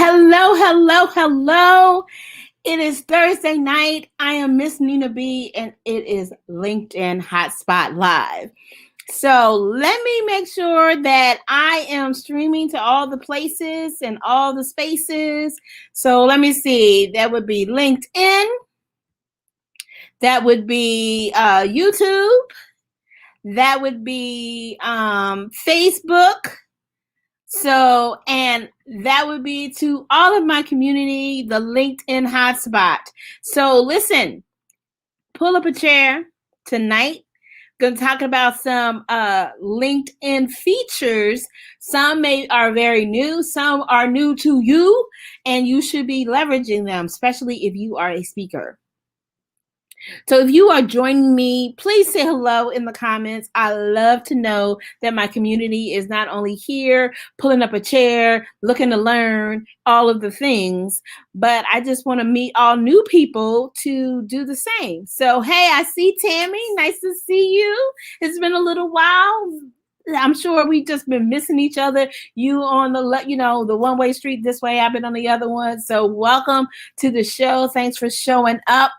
Hello, hello, hello. It is Thursday night. I am Miss Nina B, and it is LinkedIn Hotspot Live. So let me make sure that I am streaming to all the places and all the spaces. So let me see. That would be LinkedIn. That would be YouTube. That would be Facebook. So, and that would be to all of my community, the LinkedIn hotspot. So listen, pull up a chair tonight. Going to talk about some LinkedIn features. Some are very new, some are new to you, and you should be leveraging them, especially if you are a speaker. So if you are joining me, please say hello in the comments. I love to know that my community is not only here, pulling up a chair, looking to learn all of the things, but I just want to meet all new people to do the same. So, hey, I see Tammy. Nice to see you. It's been a little while. I'm sure we've just been missing each other. You on the one-way street this way. I've been on the other one. So welcome to the show. Thanks for showing up.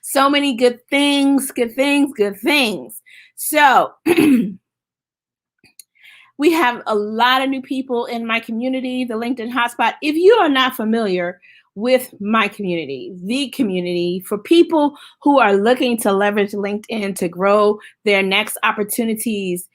So many good things. So we have a lot of new people in my community, the LinkedIn Hotspot. If you are not familiar with my community, the community for people who are looking to leverage LinkedIn to grow their next opportunities,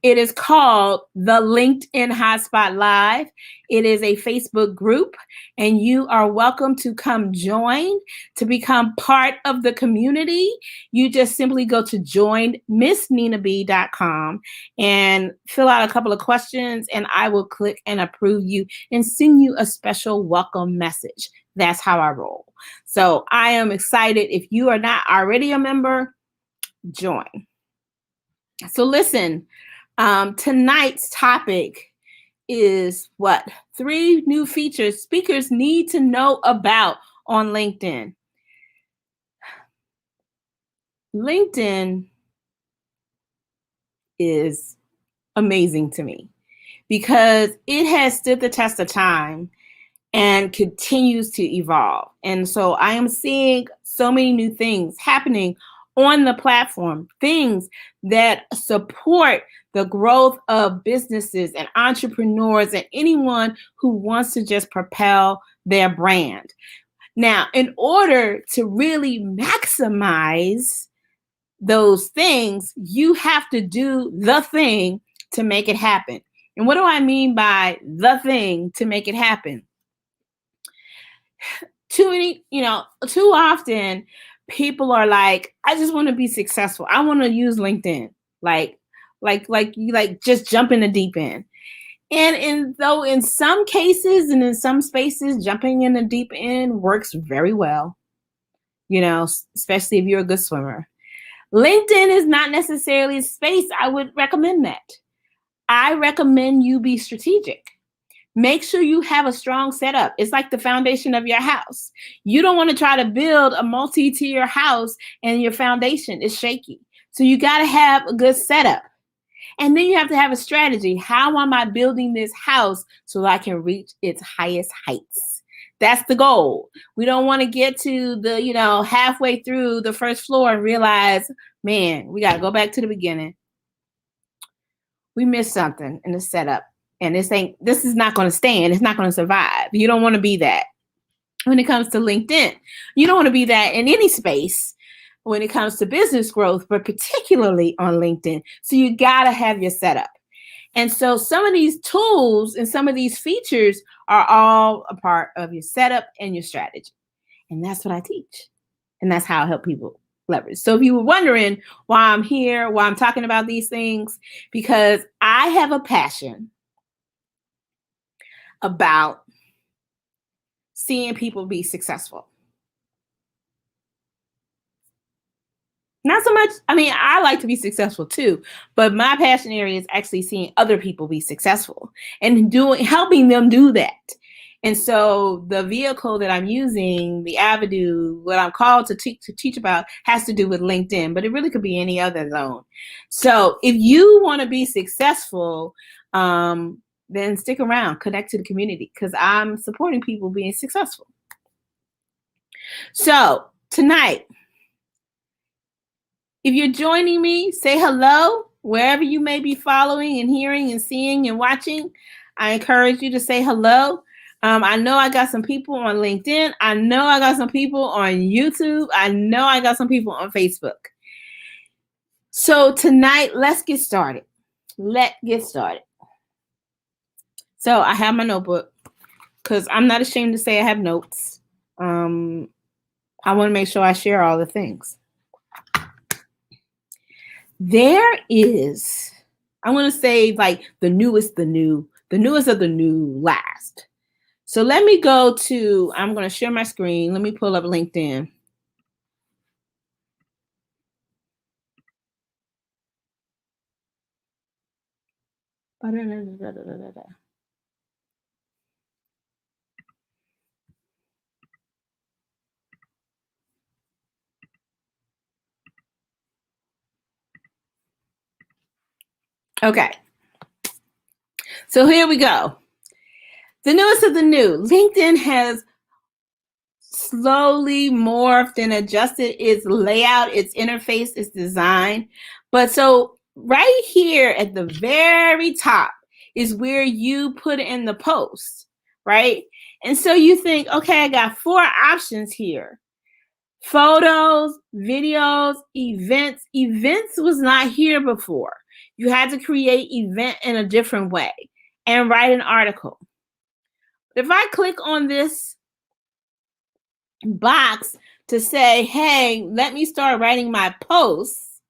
it is called the LinkedIn Hotspot Live. It is a Facebook group, and you are welcome to come join to become part of the community. You just simply go to joinmissninab.com and fill out a couple of questions, and I will click and approve you and send you a special welcome message. That's how I roll. So I am excited. If you are not already a member, join. So listen, tonight's topic is what? 3 new features speakers need to know about on LinkedIn. LinkedIn is amazing to me because it has stood the test of time and continues to evolve. And so I am seeing so many new things happening on the platform, things that support the growth of businesses and entrepreneurs and anyone who wants to just propel their brand. Now, in order to really maximize those things, you have to do the thing to make it happen. And what do I mean by the thing to make it happen? Too often people are like, I just want to be successful. I want to use LinkedIn. Like just jump in the deep end. And though in some cases and in some spaces, jumping in the deep end works very well, especially if you're a good swimmer. LinkedIn is not necessarily a space I would recommend that. I recommend you be strategic. Make sure you have a strong setup. It's like the foundation of your house. You don't want to try to build a multi-tier house and your foundation is shaky. So you got to have a good setup. And then you have to have a strategy. How am I building this house so I can reach its highest heights? That's the goal. We don't want to get to the, halfway through the first floor and realize, man, we got to go back to the beginning. We missed something in the setup. And this is not going to stand. It's not going to survive. You don't want to be that when it comes to LinkedIn. You don't want to be that in any space when it comes to business growth, but particularly on LinkedIn. So you got to have your setup. And so some of these tools and some of these features are all a part of your setup and your strategy. And that's what I teach. And that's how I help people leverage. So if you were wondering why I'm here, why I'm talking about these things, because I have a passion about seeing people be successful. Not so much, I like to be successful too, but my passion area is actually seeing other people be successful and helping them do that. And so the vehicle that I'm using, the avenue, what I'm called to teach about has to do with LinkedIn, but it really could be any other zone. So if you want to be successful, then stick around, connect to the community, because I'm supporting people being successful. So tonight, if you're joining me, say hello wherever you may be following and hearing and seeing and watching. I encourage you to say hello. I know I got some people on LinkedIn. I know I got some people on YouTube. I know I got some people on Facebook. So tonight, let's get started. Let's get started. So I have my notebook because I'm not ashamed to say I have notes. I want to make sure I share all the things. There is, I want to say like the newest of the new last. So let me go to, I'm going to share my screen. Let me pull up LinkedIn. Okay. So here we go. The newest of the new. LinkedIn has slowly morphed and adjusted its layout, its interface, its design. But so right here at the very top is where you put in the post, right? And so you think, okay, I got 4 options here. Photos, videos, events. Events was not here before. You had to create event in a different way and write an article. If I click on this box to say, hey, let me start writing my posts,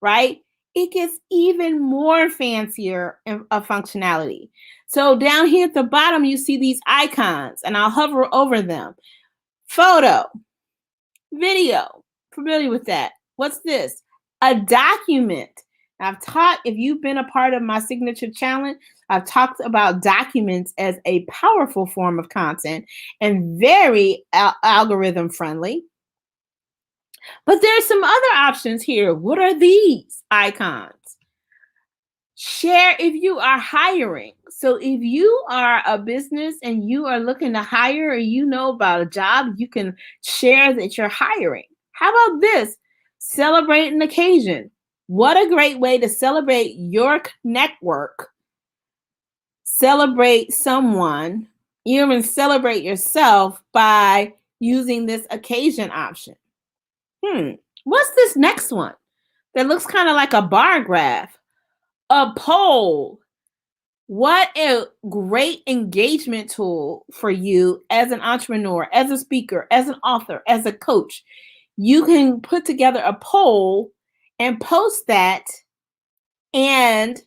right? It gets even more fancier of functionality. So down here at the bottom, you see these icons, and I'll hover over them. Photo, video, familiar with that. What's this? A document. I've taught, if you've been a part of my signature challenge, I've talked about documents as a powerful form of content and very algorithm friendly. But there's some other options here. What are these icons? Share if you are hiring. So if you are a business and you are looking to hire or you know about a job, you can share that you're hiring. How about this? Celebrate an occasion. What a great way to celebrate your network, celebrate someone, even celebrate yourself by using this occasion option. What's this next one? That looks kind of like a bar graph. A poll. What a great engagement tool for you as an entrepreneur, as a speaker, as an author, as a coach. You can put together a poll and post that and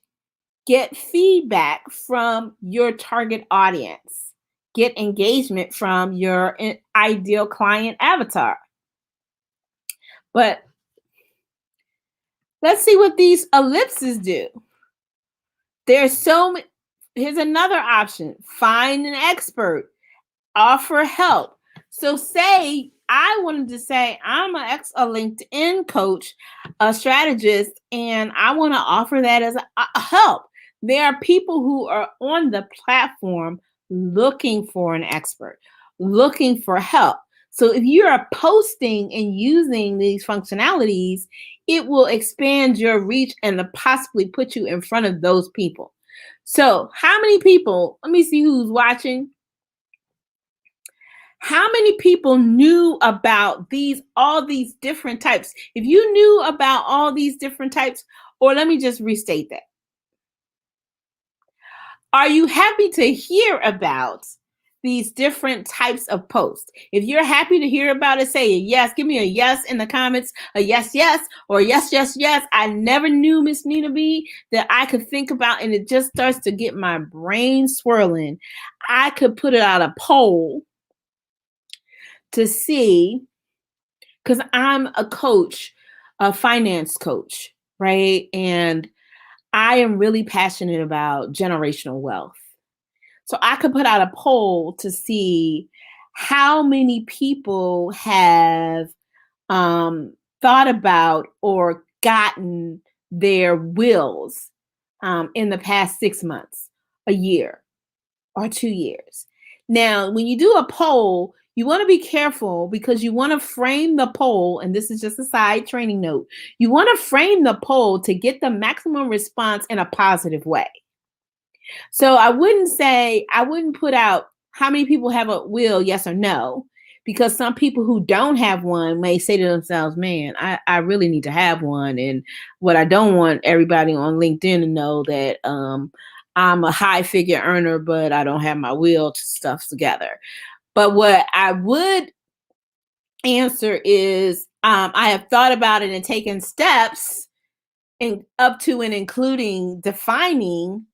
get feedback from your target audience. Get engagement from your ideal client avatar. But let's see what these ellipses do. There's so many. Here's another option. Find an expert. Offer help. So say I wanted to say I'm a LinkedIn coach, a strategist, and I want to offer that as a help. There are people who are on the platform looking for an expert, looking for help. So if you're posting and using these functionalities, it will expand your reach and possibly put you in front of those people. So how many people, let me see who's watching. How many people knew about all these different types? If you knew about all these different types, or let me just restate that. Are you happy to hear about these different types of posts? If you're happy to hear about it, say a yes. Give me a yes in the comments, a yes, yes, or yes, yes, yes. I never knew, Miss Nina B, that I could think about, and it just starts to get my brain swirling. I could put it out a poll to see, because I'm a coach, a finance coach, right? And I am really passionate about generational wealth. So I could put out a poll to see how many people have thought about or gotten their wills in the past 6 months, a year. or 2 years? Now, when you do a poll, you want to be careful because you want to frame the poll, and this is just a side training note. You want to frame the poll to get the maximum response in a positive way. So I wouldn't put out how many people have a will, yes or no, because some people who don't have one may say to themselves, man, I really need to have one. And what I don't want everybody on LinkedIn to know that I'm a high figure earner, but I don't have my will stuff together. But what I would answer is I have thought about it and taken steps up to and including defining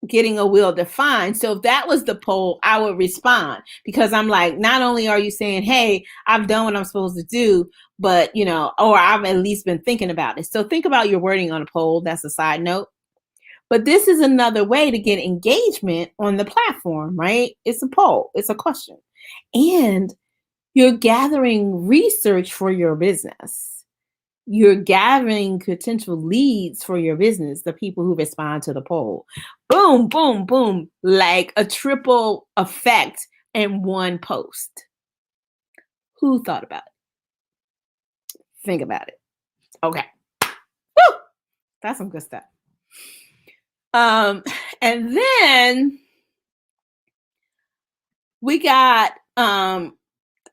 getting a will defined. So if that was the poll, I would respond because I'm like, not only are you saying, hey, I've done what I'm supposed to do, but, or I've at least been thinking about it. So think about your wording on a poll. That's a side note. But this is another way to get engagement on the platform, right? It's a poll. It's a question. And you're gathering research for your business. You're gathering potential leads for your business, the people who respond to the poll. Boom, boom, boom, like a triple effect in one post. Who thought about it? Think about it. Okay. Woo! That's some good stuff. And then we got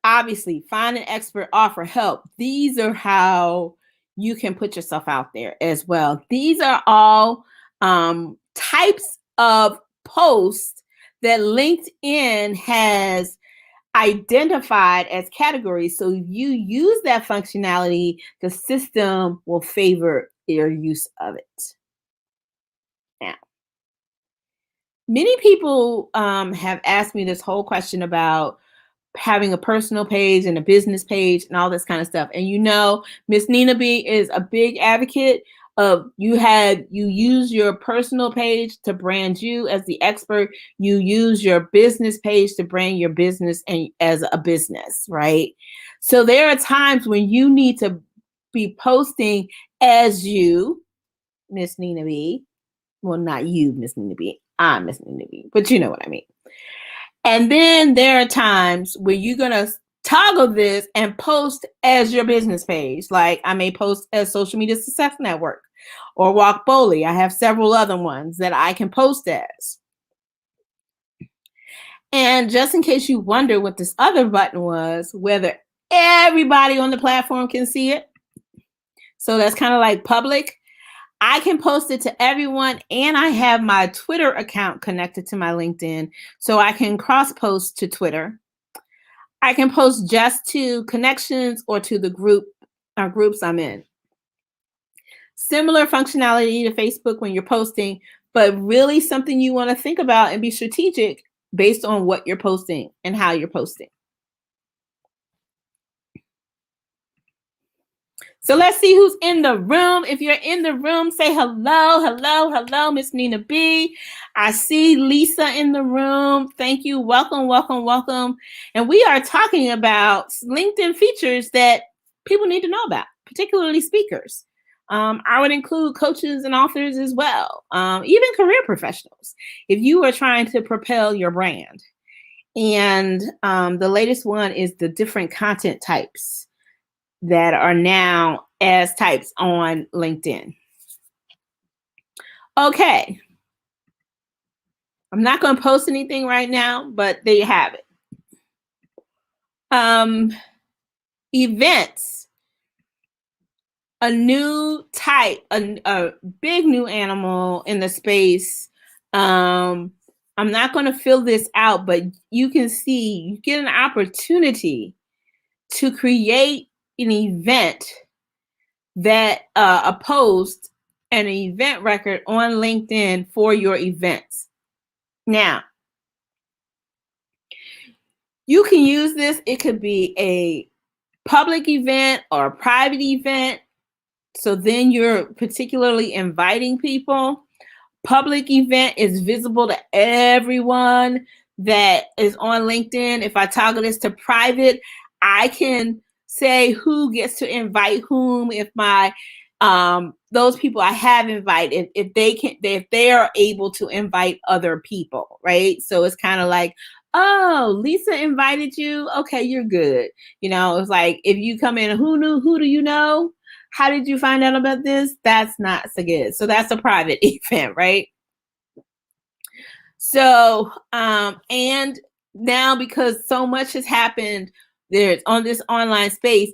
obviously find an expert, offer help. These are how you can put yourself out there as well. These are all types of posts that LinkedIn has identified as categories. So if you use that functionality, the system will favor your use of it. Now, many people have asked me this whole question about having a personal page and a business page and all this kind of stuff. And Miss Nina B is a big advocate of you use your personal page to brand you as the expert. You use your business page to brand your business and as a business, right? So there are times when you need to be posting as you, Miss Nina B. Well, not you, Miss Nina B. I'm Miss Nina B, but you know what I mean. And then there are times where you're going to toggle this and post as your business page. Like I may post as Social Media Success Network or Walk Boldly. I have several other ones that I can post as. And just in case you wonder what this other button was, whether everybody on the platform can see it. So that's kind of like public. I can post it to everyone, and I have my Twitter account connected to my LinkedIn, so I can cross-post to Twitter. I can post just to connections or to the groups I'm in. Similar functionality to Facebook when you're posting, but really something you want to think about and be strategic based on what you're posting and how you're posting. So let's see who's in the room. If you're in the room, say hello, hello, hello, Miss Nina B. I see Lisa in the room. Thank you. Welcome, welcome, welcome. And we are talking about LinkedIn features that people need to know about, particularly speakers. I would include coaches and authors as well, even career professionals, if you are trying to propel your brand. And the latest one is the different content types that are now as types on LinkedIn. Okay. I'm not going to post anything right now, but there you have it. Events. A new type, a big new animal in the space. I'm not going to fill this out, but you can see, you get an opportunity to create an event that a post and an event record on LinkedIn for your events. Now, you can use this. It could be a public event or a private event. So then you're particularly inviting people. Public event is visible to everyone that is on LinkedIn. If I toggle this to private, I can say who gets to invite whom. If my those people I have invited, if they are able to invite other people, right? So it's kind of like, oh, Lisa invited you. Okay, you're good. It's like if you come in, who do you know? How did you find out about this? That's not so good. So that's a private event, right? So, and now because so much has happened, there's on this online space,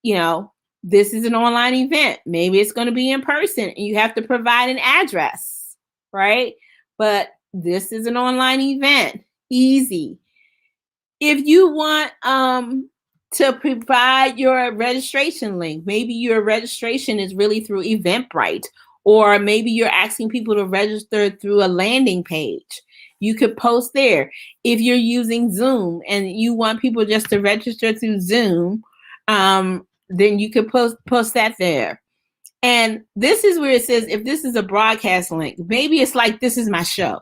this is an online event. Maybe it's going to be in person and you have to provide an address, right? But this is an online event. Easy. If you want to provide your registration link, maybe your registration is really through Eventbrite, or maybe you're asking people to register through a landing page. You could post there. If you're using Zoom and you want people just to register through Zoom, then you could post that there. And this is where it says, if this is a broadcast link, maybe it's like, this is my show.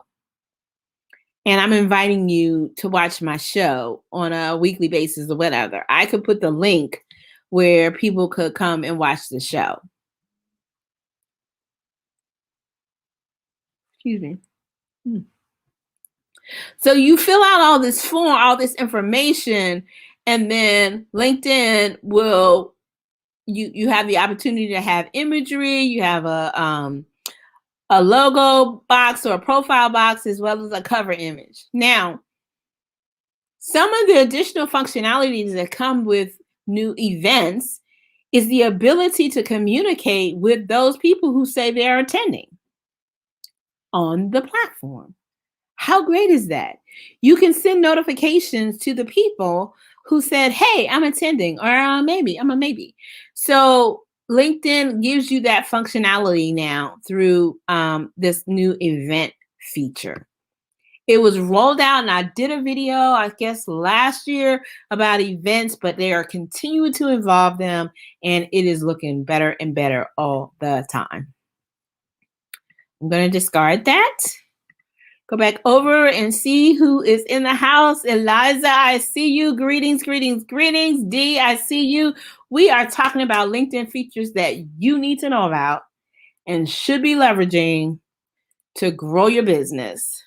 And I'm inviting you to watch my show on a weekly basis or whatever. I could put the link where people could come and watch the show. Excuse me. So you fill out all this form, all this information, and then LinkedIn will, you have the opportunity to have imagery, you have a logo box or a profile box, as well as a cover image. Now, some of the additional functionalities that come with new events is the ability to communicate with those people who say they're attending on the platform. How great is that? You can send notifications to the people who said, hey, I'm attending, or maybe I'm a maybe. So LinkedIn gives you that functionality now through this new event feature. It was rolled out, and I did a video, I guess, last year about events, but they are continuing to evolve them, and it is looking better and better all the time. I'm going to discard that. Go back over and see who is in the house. Eliza, I see you. Greetings, greetings, greetings. Dee, I see you. We are talking about LinkedIn features that you need to know about and should be leveraging to grow your business.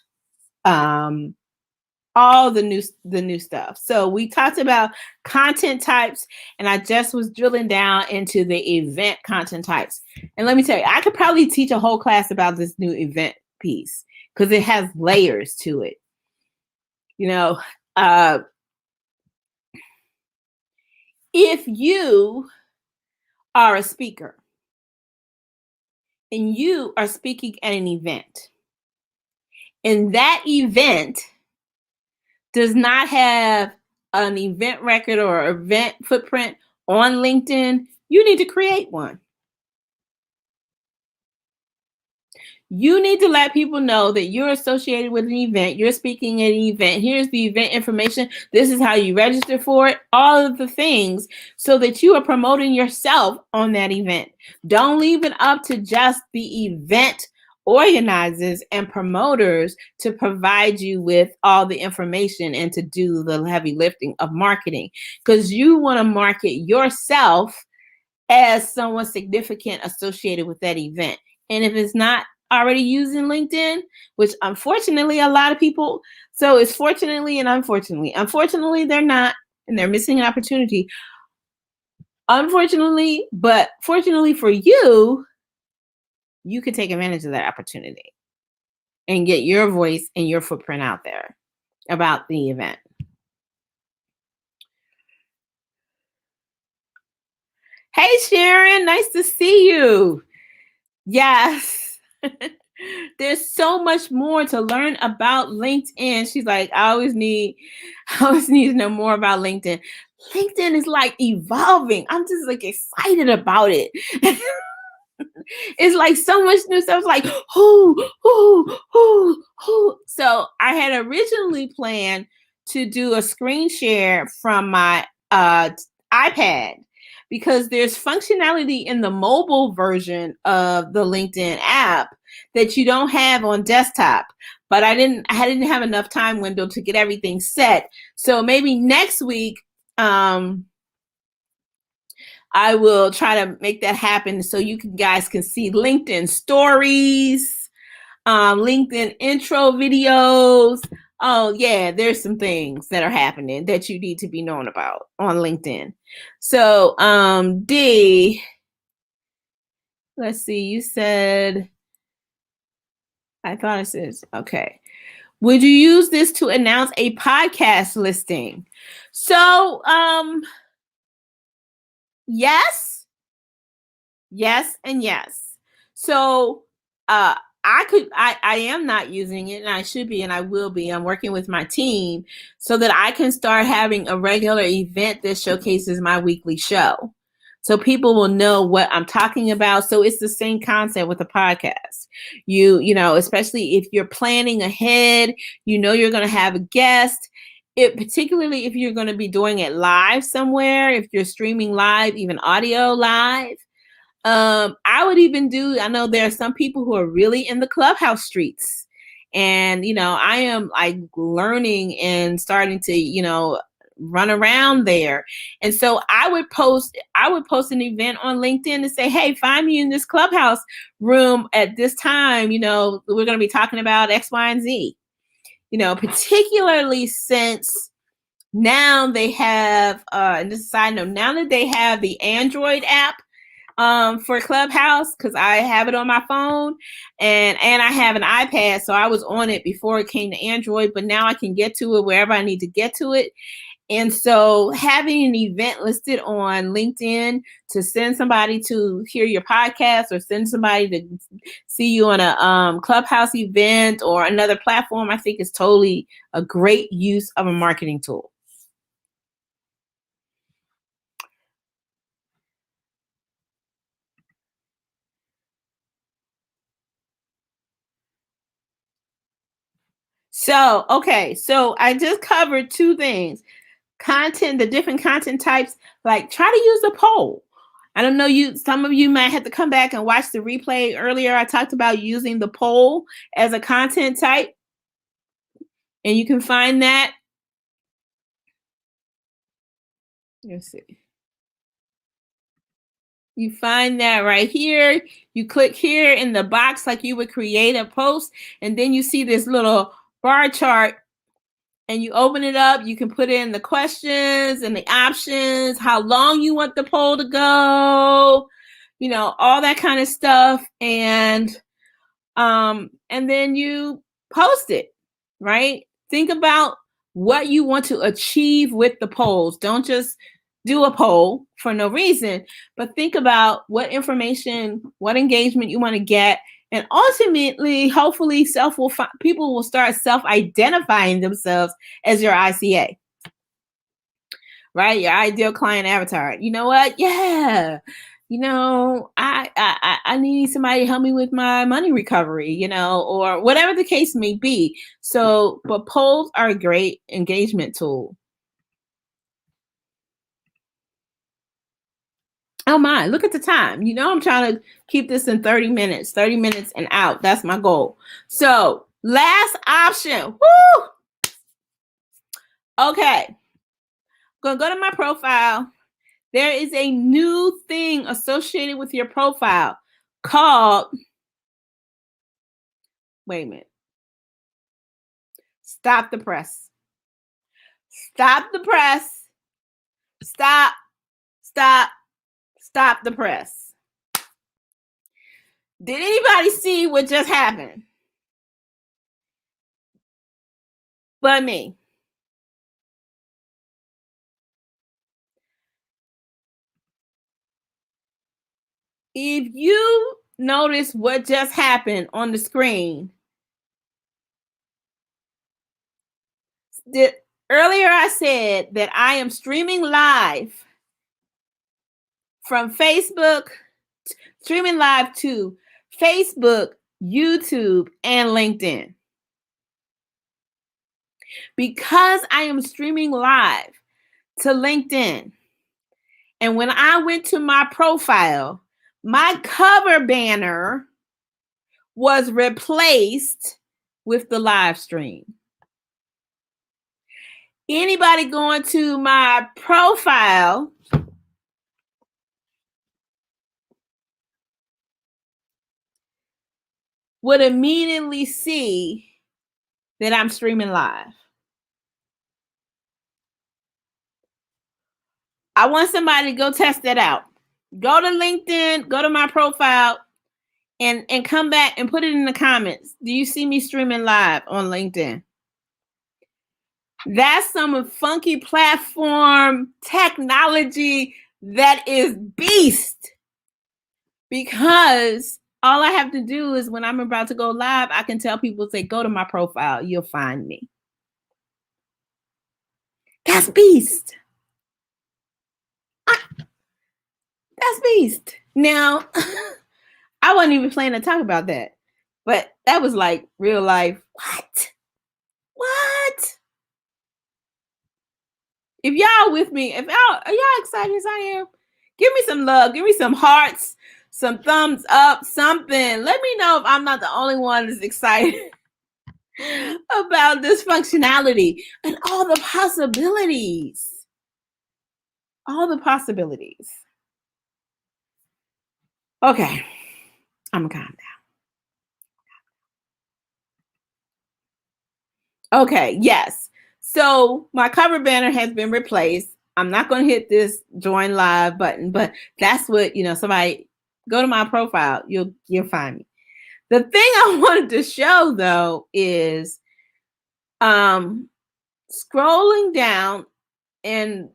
All the new stuff. So we talked about content types, and I just was drilling down into the event content types. And let me tell you, I could probably teach a whole class about this new event piece because it has layers to it. If you are a speaker and you are speaking at an event, and that event does not have an event record or event footprint on LinkedIn, you need to create one. You need to let people know that you're associated with an event, you're speaking at an event, here's the event information, this is how you register for it, all of the things, so that you are promoting yourself on that event. Don't leave it up to just the event organizers and promoters to provide you with all the information and to do the heavy lifting of marketing, because you want to market yourself as someone significant associated with that event. And if it's not already using LinkedIn, which unfortunately a lot of people, so it's fortunately and unfortunately they're not, and they're missing an opportunity, unfortunately, but fortunately for you, you could take advantage of that opportunity and get your voice and your footprint out there about the event. Hey, Sharon, nice to see you. Yes. There's so much more to learn about LinkedIn. She's like, I always need to know more about LinkedIn. LinkedIn is like evolving. I'm just like excited about it. It's like so much new stuff. It's like, who. So I had originally planned to do a screen share from my iPad, because there's functionality in the mobile version of the LinkedIn app that you don't have on desktop. But I didn't have enough time window to get everything set. So maybe next week, I will try to make that happen so you guys can see LinkedIn stories, LinkedIn intro videos. Oh yeah, there's some things that are happening that you need to be known about on LinkedIn. So D, let's see, you said, I thought it says, okay. Would you use this to announce a podcast listing? So yes, yes, and yes. So I am not using it, and I should be, and I will be. I'm working with my team so that I can start having a regular event that showcases my weekly show. So people will know what I'm talking about. So it's the same concept with the podcast. You know, especially if you're planning ahead, you know you're going to have a guest. It, particularly if you're going to be doing it live somewhere, if you're streaming live, even audio live. I would even do, I know there are some people who are really in the Clubhouse streets. And, you know, I am like learning and starting to, you know, run around there. And so I would post an event on LinkedIn to say, hey, find me in this Clubhouse room at this time. You know, we're going to be talking about X, Y, and Z. You know, particularly since now they have, and this is a side note, now that they have the Android app for Clubhouse, because I have it on my phone and I have an iPad, so I was on it before it came to Android, but now I can get to it wherever I need to get to it. And so having an event listed on LinkedIn to send somebody to hear your podcast or send somebody to see you on a Clubhouse event or another platform, I think is totally a great use of a marketing tool. So, okay, so I just covered two things. Content, the different content types, like try to use the poll. I don't know, some of you might have to come back and watch the replay. Earlier I talked about using the poll as a content type, and you can find that. Let's see. You find that right here. You click here in the box like you would create a post, and then you see this little bar chart, and you open it up. You can put in the questions and the options, how long you want the poll to go, you know, all that kind of stuff. And then you post it, right? Think about what you want to achieve with the polls. Don't just do a poll for no reason, but think about what information, what engagement you want to get. And ultimately, hopefully, people will start self-identifying themselves as your ICA, right? Your ideal client avatar. You know what? Yeah, you know, I need somebody to help me with my money recovery, you know, or whatever the case may be. So, but polls are a great engagement tool. Oh my, look at the time. You know, I'm trying to keep this in 30 minutes and out. That's my goal. So, last option. Woo! Okay. Gonna go to my profile. There is a new thing associated with your profile called, wait a minute. Stop the press. Stop the press. Stop the press. Did anybody see what just happened? But me. If you notice what just happened on the screen, earlier I said that I am streaming live from Facebook, streaming live to Facebook, YouTube, and LinkedIn. Because I am streaming live to LinkedIn, and when I went to my profile, my cover banner was replaced with the live stream. Anybody going to my profile would immediately see that I'm streaming live. I want somebody to go test that out. Go to LinkedIn, go to my profile, and come back and put it in the comments. Do you see me streaming live on LinkedIn? That's some funky platform technology that is beast. Because all I have to do is when I'm about to go live, I can tell people, say, go to my profile, you'll find me. That's beast. That's beast. Now, I wasn't even planning to talk about that, but that was like real life. What? If y'all with me, are y'all excited as I am? Give me some love. Give me some hearts, some thumbs up, something. Let me know if I'm not the only one that's excited about this functionality and all the possibilities. All the possibilities. Okay, I'm gonna calm down. Okay, yes. So my cover banner has been replaced. I'm not going to hit this join live button, but that's what, somebody go to my profile, you'll find me. The thing I wanted to show though is scrolling down in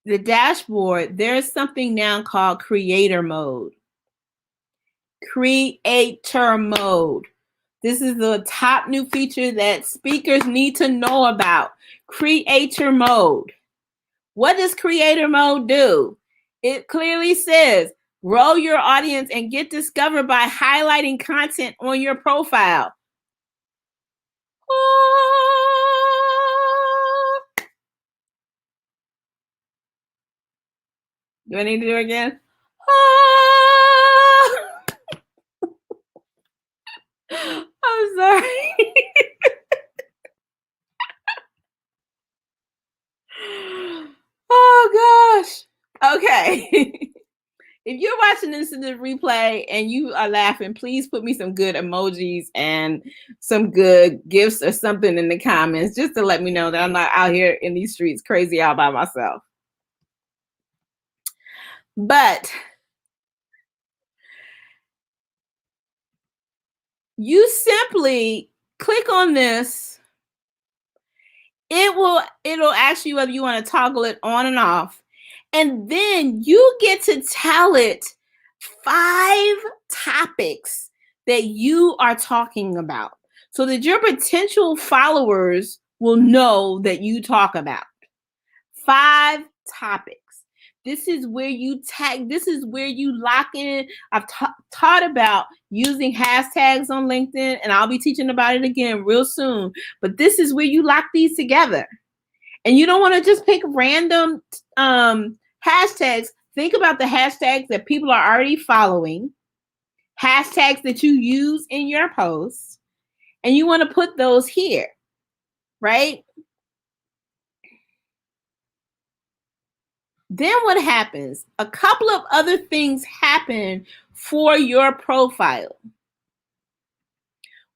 the dashboard, there's something now called creator mode. Creator mode. This is the top new feature that speakers need to know about. Creator mode. What does creator mode do? It clearly says, grow your audience and get discovered by highlighting content on your profile. Do I need to do it again? I'm sorry. Oh gosh. Okay. If you're watching this in the replay and you are laughing, please put me some good emojis and some good gifts or something in the comments just to let me know that I'm not out here in these streets crazy all by myself. But you simply click on this. It'll ask you whether you want to toggle it on and off. And then you get to tell it 5 topics that you are talking about so that your potential followers will know that you talk about 5 topics. This is where you tag. This is where you lock in. I've taught about using hashtags on LinkedIn, and I'll be teaching about it again real soon. But this is where you lock these together. And you don't want to just pick random hashtags. Think about the hashtags that people are already following, hashtags that you use in your posts, and you want to put those here, right? Then what happens? A couple of other things happen for your profile.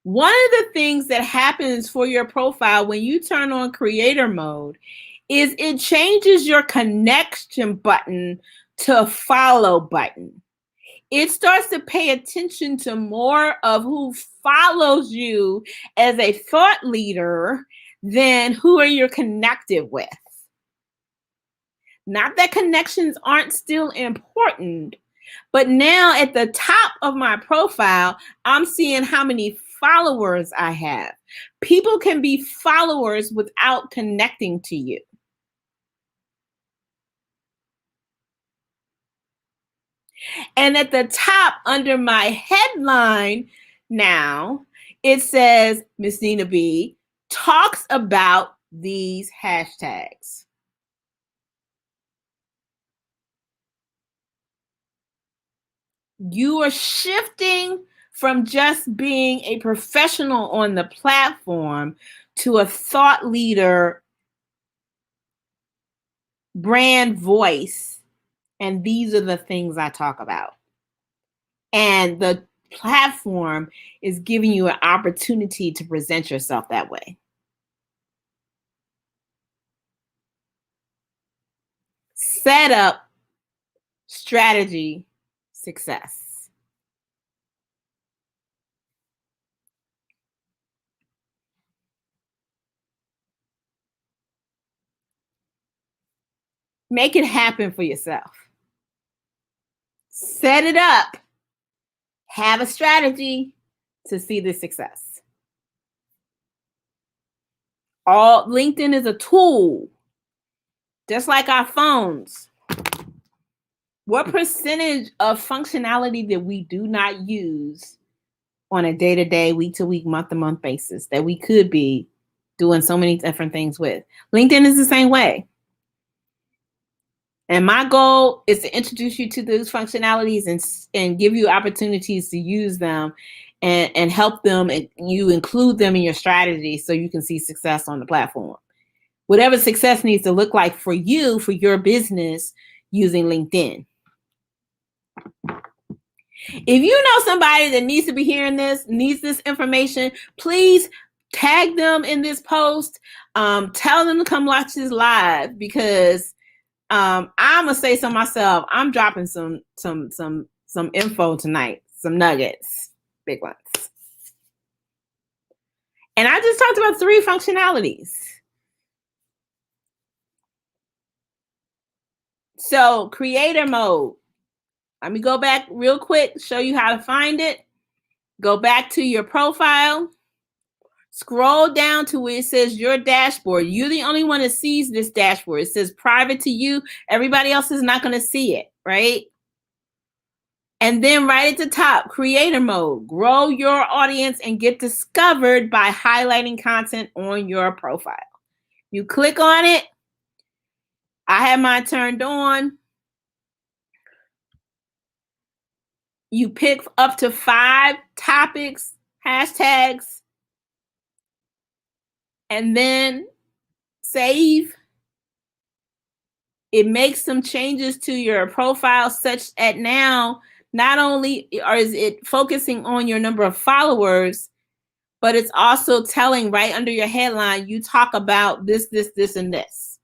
One of the things that happens for your profile when you turn on creator mode is it changes your connection button to follow button. It starts to pay attention to more of who follows you as a thought leader than who are you connected with. Not that connections aren't still important, but now at the top of my profile, I'm seeing how many followers I have. People can be followers without connecting to you. And at the top under my headline now, it says Miss Nina B talks about these hashtags. You are shifting from just being a professional on the platform to a thought leader, brand voice. And these are the things I talk about. And the platform is giving you an opportunity to present yourself that way. Setup, strategy, success. Make it happen for yourself. Set it up. Have a strategy to see the success. LinkedIn is a tool, just like our phones. What percentage of functionality that we do not use on a day-to-day, week-to-week, month-to-month basis that we could be doing so many different things with? LinkedIn is the same way. And my goal is to introduce you to those functionalities and give you opportunities to use them and help them, and you include them in your strategy so you can see success on the platform. Whatever success needs to look like for you, for your business, using LinkedIn. If you know somebody that needs to be hearing this, needs this information, please tag them in this post. Tell them to come watch this live, because I'm gonna say so myself. I'm dropping some info tonight, some nuggets, big ones. And I just talked about 3 functionalities. So creator mode. Let me go back real quick, show you how to find it. Go back to your profile. Scroll down to where it says your dashboard. You're the only one that sees this dashboard. It says private to you. Everybody else is not going to see it, right? And then right at the top, creator mode. Grow your audience and get discovered by highlighting content on your profile. You click on it. I have mine turned on. You pick up to 5 topics, hashtags, and then save. It makes some changes to your profile such that now not only is it focusing on your number of followers, but it's also telling right under your headline, you talk about this, this, this, and this.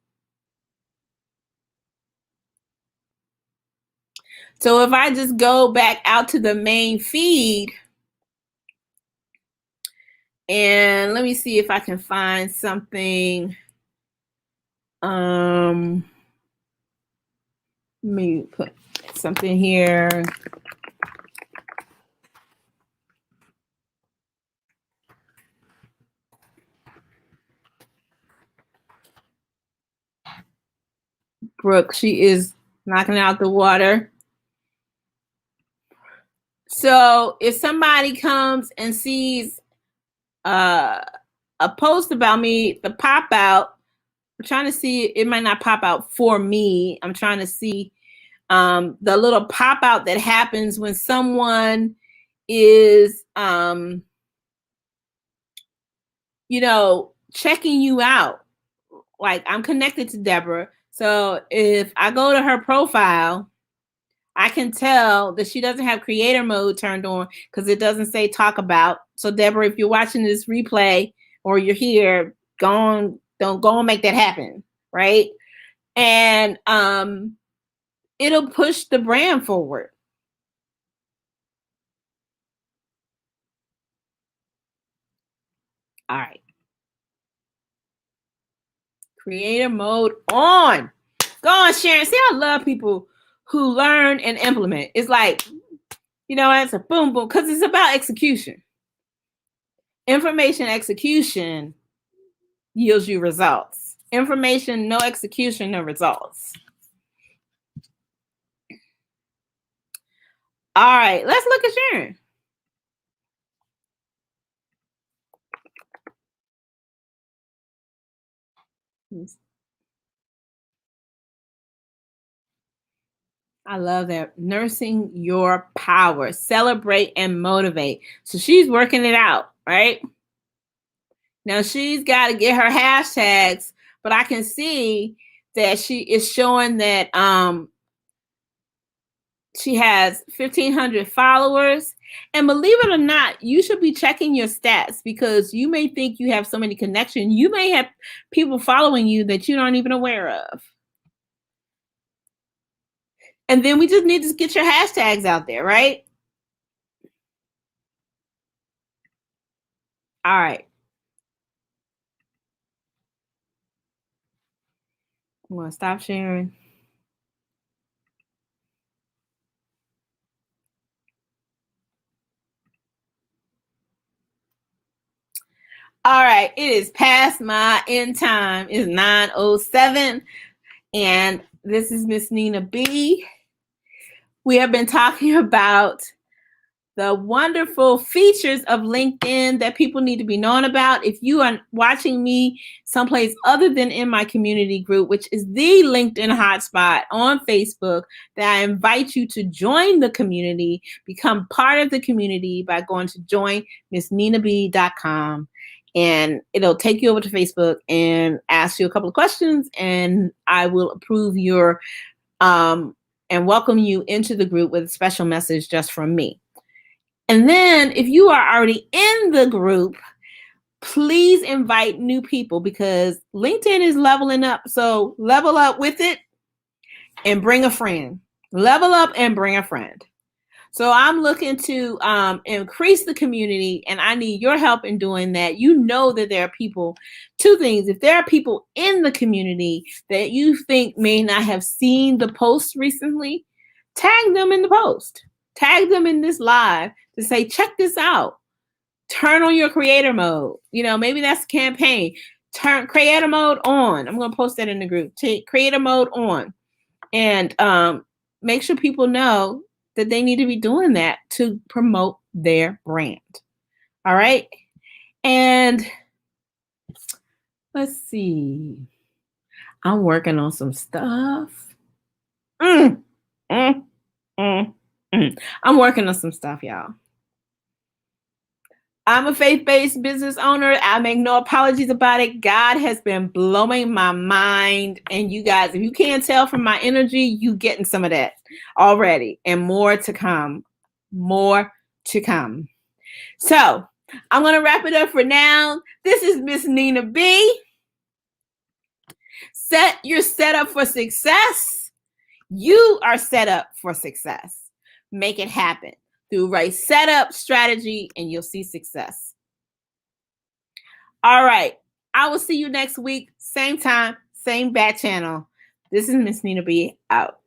So if I just go back out to the main feed, and let me see if I can find something. Let me put something here. Brooke, she is knocking out the water. So if somebody comes and sees a post about me, the pop out, I'm trying to see, it might not pop out for me. I'm trying to see the little pop out that happens when someone is, checking you out. Like, I'm connected to Deborah. So if I go to her profile, I can tell that she doesn't have creator mode turned on because it doesn't say talk about. So Deborah, if you're watching this replay or you're here, don't go and make that happen, right? And it'll push the brand forward. All right. Creator mode on. Go on, Sharon. See, I love people who learn and implement. It's like, it's a boom, boom, because it's about execution. Information execution yields you results. Information, no execution, no results. All right, let's look at Sharon. I love that. Nursing your power. Celebrate and motivate. So she's working it out, right? Now she's got to get her hashtags, but I can see that she is showing that She has 1,500 followers. And believe it or not, you should be checking your stats because you may think you have so many connections. You may have people following you that you aren't even aware of. And then we just need to get your hashtags out there, right? All right. I'm going to stop sharing. All right. It is past my end time. It's 9:07. And this is Miss Nina B. We have been talking about the wonderful features of LinkedIn that people need to be known about. If you are watching me someplace other than in my community group, which is the LinkedIn hotspot on Facebook, that I invite you to join the community, become part of the community by going to joinmissninab.com. And it'll take you over to Facebook and ask you a couple of questions, and I will approve your and welcome you into the group with a special message just from me. And then if you are already in the group, please invite new people because LinkedIn is leveling up. So level up with it and bring a friend. Level up and bring a friend. So I'm looking to increase the community, and I need your help in doing that. You know that there are people, two things. If there are people in the community that you think may not have seen the post recently, tag them in the post. Tag them in this live to say, check this out. Turn on your creator mode. You know, maybe that's a campaign. Turn creator mode on. I'm going to post that in the group. Take creator mode on. And make sure people know that they need to be doing that to promote their brand. All right. And let's see. I'm working on some stuff. I'm working on some stuff, y'all. I'm a faith-based business owner. I make no apologies about it. God has been blowing my mind. And you guys, if you can't tell from my energy, you getting some of that already and more to come. More to come. So I'm going to wrap it up for now. This is Miss Nina B. Set your setup for success. You are set up for success. Make it happen. Through right setup, strategy, and you'll see success. All right. I will see you next week. Same time, same bat channel. This is Miss Nina B. Out.